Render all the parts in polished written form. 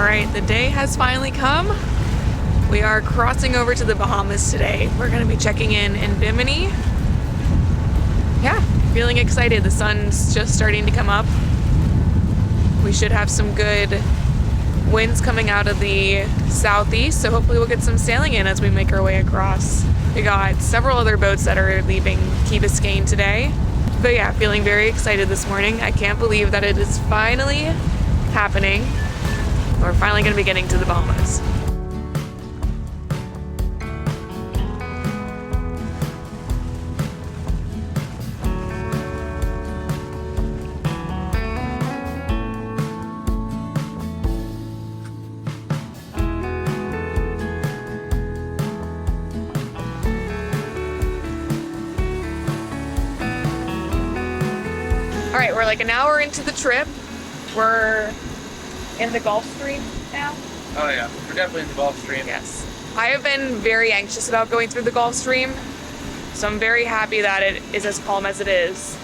Alright, the day has finally come. We are crossing over to the Bahamas today. We're going to be checking in Bimini. Yeah, feeling excited. The sun's just starting to come up. We should have some good winds coming out of the southeast, so hopefully we'll get some sailing in as we make our way across. We got several other boats that are leaving Key Biscayne today. But yeah, feeling very excited this morning. I can't believe that it is finally happening. We're finally going to be getting to the Bahamas. All right, we're like an hour into the trip. We're in the Gulf Stream now. Oh yeah, we're definitely in the Gulf Stream. Yes. I have been very anxious about going through the Gulf Stream, so I'm very happy that it is as calm as it is.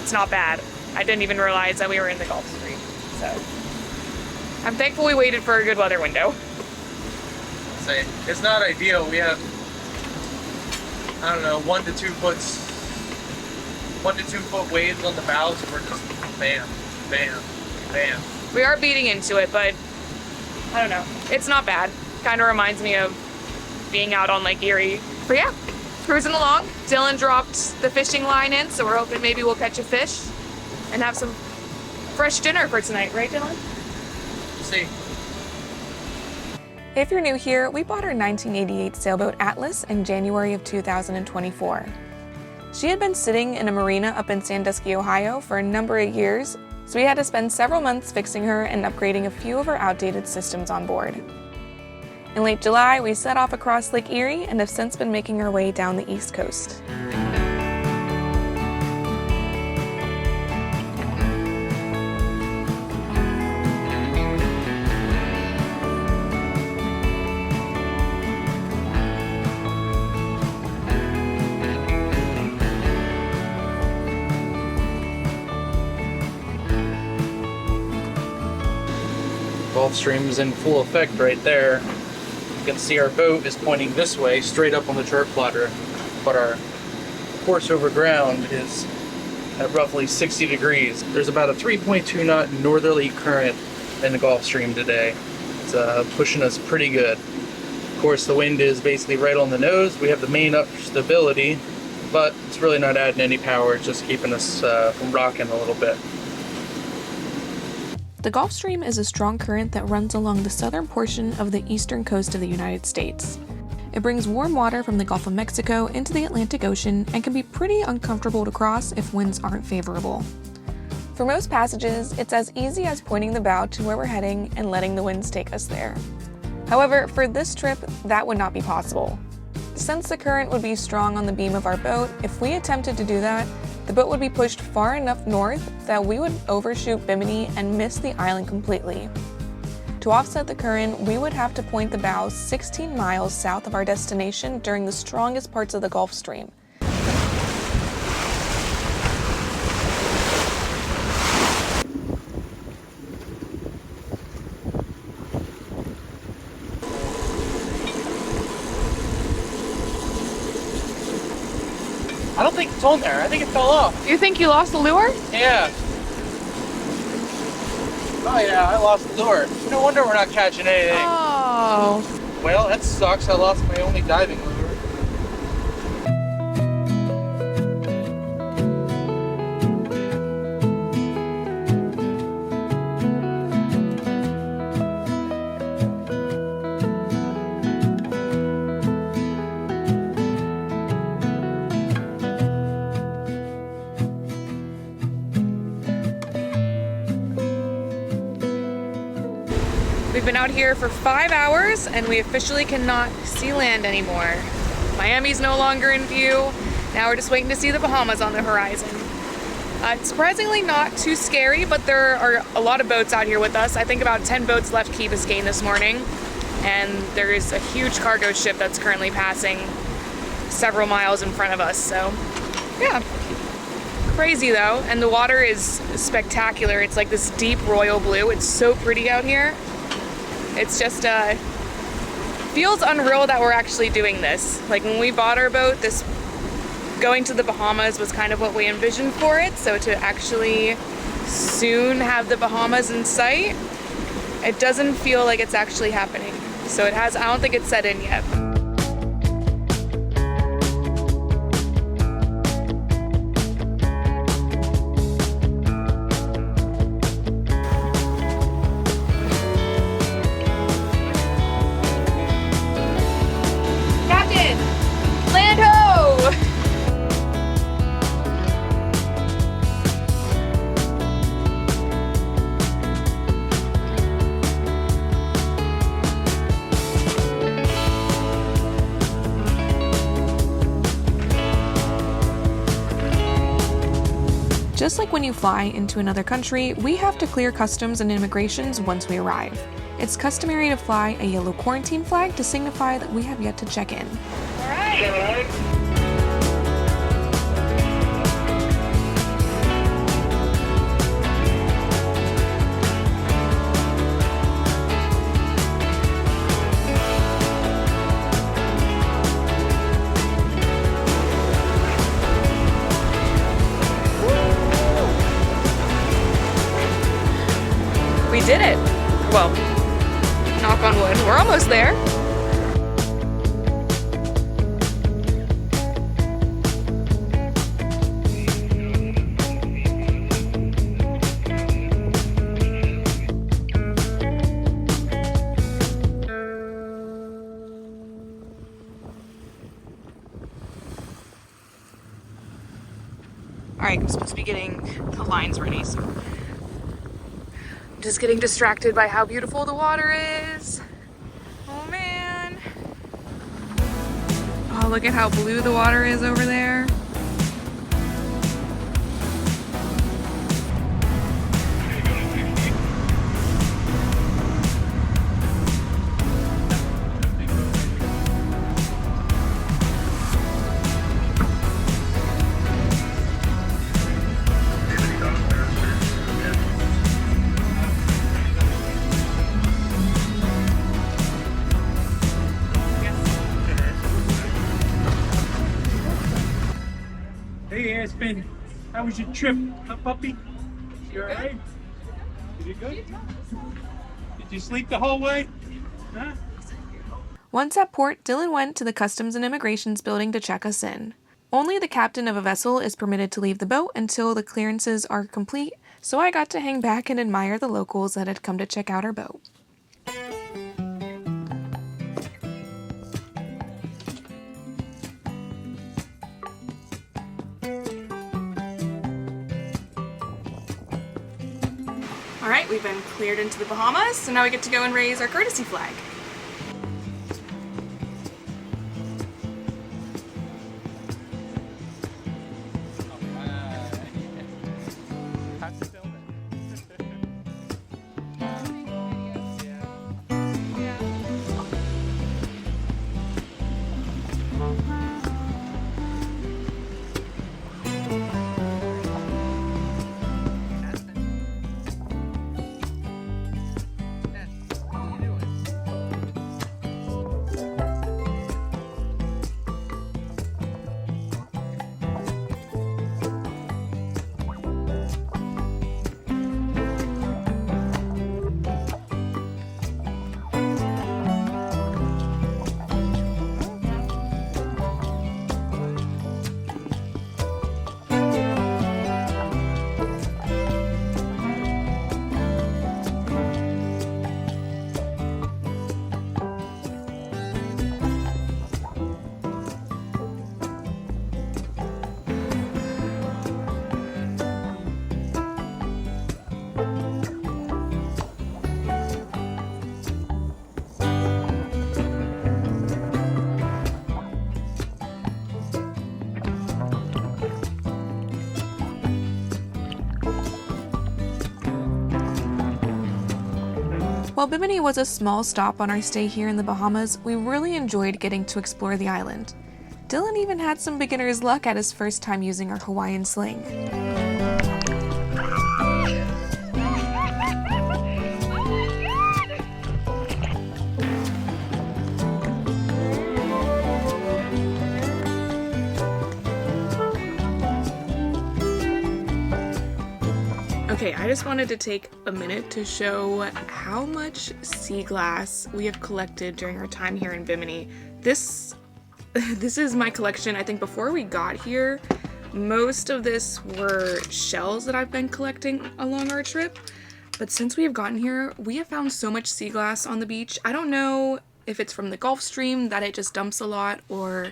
It's not bad. I didn't even realize that we were in the Gulf Stream, so I'm thankful we waited for a good weather window. It's not ideal. We have, I don't know, 1 to 2 foot waves on the bows, and we're just bam, bam, bam. We are beating into it, but I don't know. It's not bad. Kind of reminds me of being out on Lake Erie. But yeah, cruising along. Dylan dropped the fishing line in, so we're hoping maybe we'll catch a fish and have some fresh dinner for tonight, right, Dylan? See. If you're new here, we bought our 1988 Sailboat Atlas in January of 2024. She had been sitting in a marina up in Sandusky, Ohio for a number of years, so we had to spend several months fixing her and upgrading a few of her outdated systems on board. In late July, we set off across Lake Erie and have since been making our way down the East Coast. Gulf Stream is in full effect right there. You can see our boat is pointing this way, straight up on the chart plotter, but our course over ground is at roughly 60 degrees. There's about a 3.2 knot northerly current in the Gulf Stream today. It's pushing us pretty good. Of course, the wind is basically right on the nose. We have the main up stability, but it's really not adding any power. It's just keeping us from rocking a little bit. The Gulf Stream is a strong current that runs along the southern portion of the eastern coast of the United States. It brings warm water from the Gulf of Mexico into the Atlantic Ocean and can be pretty uncomfortable to cross if winds aren't favorable. For most passages, it's as easy as pointing the bow to where we're heading and letting the winds take us there. However, for this trip, that would not be possible. Since the current would be strong on the beam of our boat, if we attempted to do that, the boat would be pushed far enough north that we would overshoot Bimini and miss the island completely. To offset the current, we would have to point the bow 16 miles south of our destination during the strongest parts of the Gulf Stream. I don't think it's on there. I think it fell off. You think you lost the lure? Yeah. Oh yeah, I lost the lure. No wonder we're not catching anything. Oh. Well, that sucks. I lost my only diving lure. We've been out here for 5 hours and we officially cannot see land anymore. Miami's no longer in view. Now we're just waiting to see the Bahamas on the horizon. It's surprisingly not too scary, but there are a lot of boats out here with us. I think about 10 boats left Key Biscayne this morning, and there is a huge cargo ship that's currently passing several miles in front of us, so yeah. Crazy though, and the water is spectacular. It's like this deep royal blue. It's so pretty out here. It's just feels unreal that we're actually doing this. Like when we bought our boat, this going to the Bahamas was kind of what we envisioned for it. So to actually soon have the Bahamas in sight, it doesn't feel like it's actually happening. So it has, I don't think it's set in yet. Captain, land ho! Just like when you fly into another country, we have to clear customs and immigrations once we arrive. It's customary to fly a yellow quarantine flag to signify that we have yet to check in. All right. We did it. Well, knock on wood, we're almost there. All right, I'm supposed to be getting the lines ready, so just getting distracted by how beautiful the water is. Oh man. Oh, look at how blue the water is over there. Hey, Aspen, how was your trip, huh, puppy? You all right? You good? Did you sleep the whole way? Huh? Once at port, Dylan went to the Customs and Immigrations building to check us in. Only the captain of a vessel is permitted to leave the boat until the clearances are complete, so I got to hang back and admire the locals that had come to check out our boat. All right, we've been cleared into the Bahamas, so now we get to go and raise our courtesy flag. While Bimini was a small stop on our stay here in the Bahamas, we really enjoyed getting to explore the island. Dylan even had some beginner's luck at his first time using our Hawaiian sling. Okay, I just wanted to take a minute to show how much sea glass we have collected during our time here in Bimini. This is my collection. I think before we got here, most of this were shells that I've been collecting along our trip. But since we have gotten here, we have found so much sea glass on the beach. I don't know if it's from the Gulf Stream that it just dumps a lot, or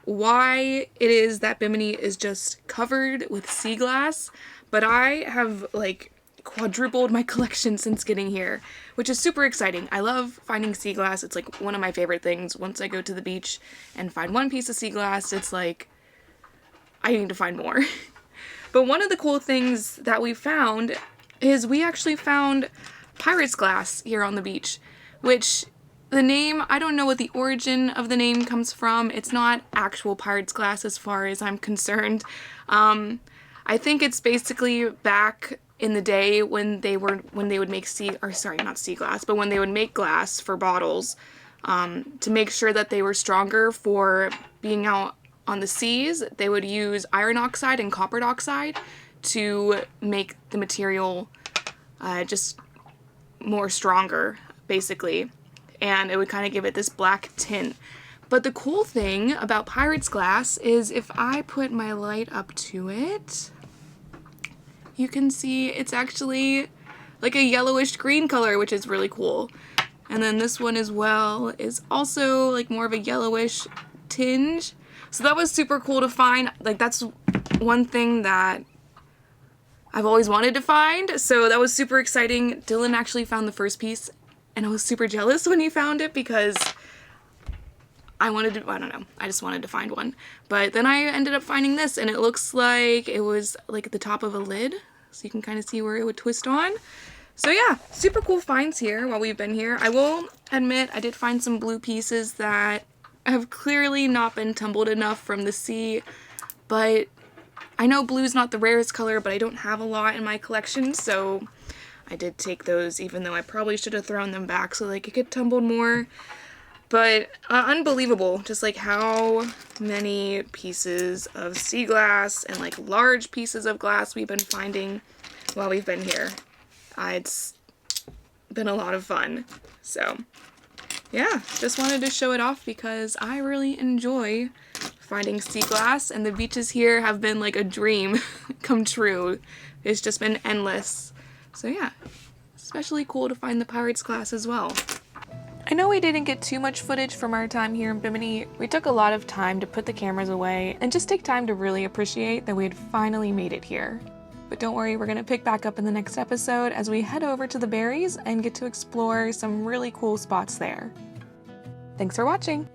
why it is that Bimini is just covered with sea glass, but I have like quadrupled my collection since getting here, which is super exciting. I love finding sea glass. It's like one of my favorite things. Once I go to the beach and find one piece of sea glass, it's like I need to find more. But one of the cool things that we found is we actually found pirate's glass here on the beach, which the name, I don't know what the origin of the name comes from. It's not actual pirate's glass as far as I'm concerned. I think it's basically back in the day when they would make when they would make glass for bottles, to make sure that they were stronger for being out on the seas, they would use iron oxide and copper oxide to make the material just more stronger, basically. And it would kind of give it this black tint. But the cool thing about pirate's glass is if I put my light up to it, you can see it's actually like a yellowish green color, which is really cool. And then this one as well is also like more of a yellowish tinge. So that was super cool to find. Like, that's one thing that I've always wanted to find. So that was super exciting. Dylan actually found the first piece, and I was super jealous when he found it because I just wanted to find one. But then I ended up finding this, and it looks like it was like at the top of a lid. So you can kind of see where it would twist on. So yeah, super cool finds here while we've been here. I will admit I did find some blue pieces that have clearly not been tumbled enough from the sea, but I know blue's not the rarest color, but I don't have a lot in my collection, so I did take those, even though I probably should have thrown them back so they could get tumbled more. But unbelievable, just like how many pieces of sea glass and like large pieces of glass we've been finding while we've been here. It's been a lot of fun. So yeah, just wanted to show it off because I really enjoy finding sea glass, and the beaches here have been like a dream come true. It's just been endless. So yeah, especially cool to find the pirate's glass as well. I know we didn't get too much footage from our time here in Bimini. We took a lot of time to put the cameras away and just take time to really appreciate that we had finally made it here. But don't worry, we're going to pick back up in the next episode as we head over to the Berries and get to explore some really cool spots there. Thanks for watching!